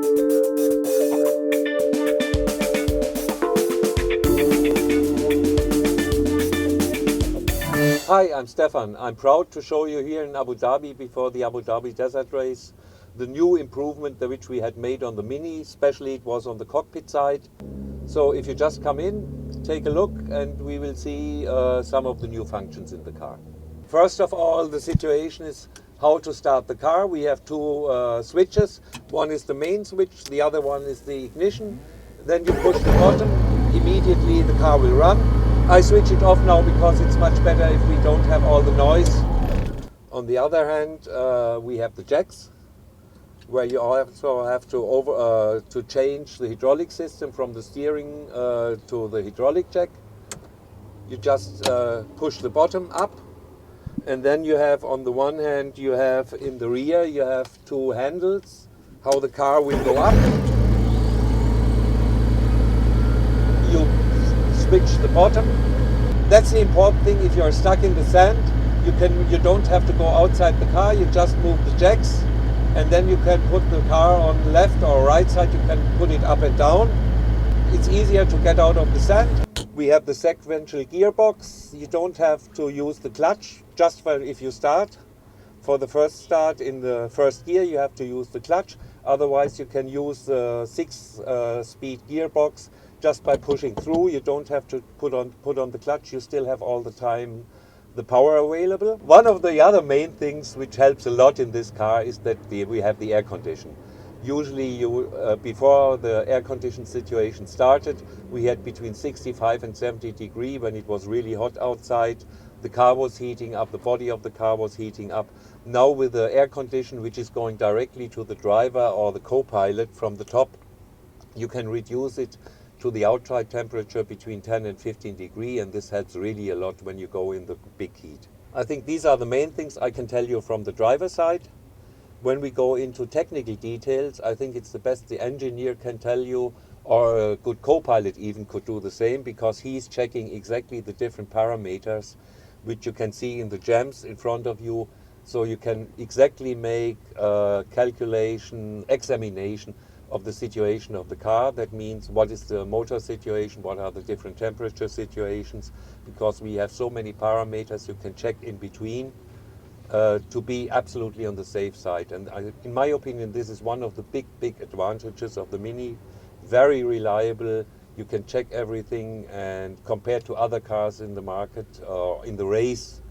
Hi, I'm Stephan. I'm proud to show you here in Abu Dhabi before the Abu Dhabi Desert Race the new improvement which we had made on the Mini, especially it was on the cockpit side. So if you just come in, take a look and we will see some of the new functions in the car. First of all, the situation is how to start the car. We have two switches. One is the main switch, the other one is the ignition. Then you push the button, immediately the car will run. I switch it off now because it's much better if we don't have all the noise. On the other hand, we have the jacks, where you also have to change the hydraulic system from the steering to the hydraulic jack. You just push the bottom up, and then you have on the one hand, you have in the rear, you have two handles, how the car will go up. You switch the bottom. That's the important thing. If you're stuck in the sand, you don't have to go outside the car. You just move the jacks, and then you can put the car on the left or right side. You can put it up and down. It's easier to get out of the sand. We have the sequential gearbox. You don't have to use the clutch just for if you start. For the first start in the first gear, you have to use the clutch. Otherwise, you can use the 6-speed gearbox just by pushing through. You don't have to put on the clutch. You still have all the time the power available. One of the other main things which helps a lot in this car is that we have the air condition. Usually, before the air condition situation started, we had between 65 and 70 degrees when it was really hot outside. The car was heating up, the body of the car was heating up. Now with the air condition, which is going directly to the driver or the co-pilot from the top, you can reduce it to the outside temperature between 10 and 15 degrees, and this helps really a lot when you go in the big heat. I think these are the main things I can tell you from the driver side. When we go into technical details, I think it's the best the engineer can tell you, or a good co-pilot even could do the same, because he's checking exactly the different parameters which you can see in the jams in front of you, so you can exactly make a calculation, examination of the situation of the car. That means what is the motor situation, what are the different temperature situations, because we have so many parameters you can check in between to be absolutely on the safe side. And in my opinion, this is one of the big advantages of the Mini. Very reliable, you can check everything, and compared to other cars in the market or in the race,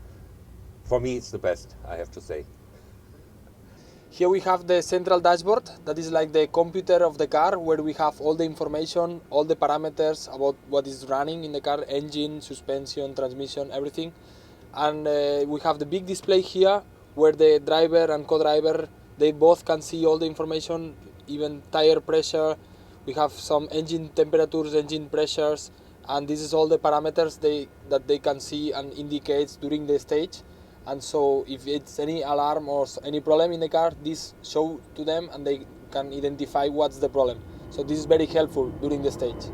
for me it's the best, I have to say. Here we have the central dashboard, that is like the computer of the car, where we have all the information, all the parameters about what is running in the car, engine, suspension, transmission, everything. And we have the big display here, where the driver and co-driver, they both can see all the information, even tire pressure. We have some engine temperatures, engine pressures, and this is all the parameters that they can see and indicates during the stage. And so if it's any alarm or any problem in the car, this show to them and they can identify what's the problem. So this is very helpful during the stage.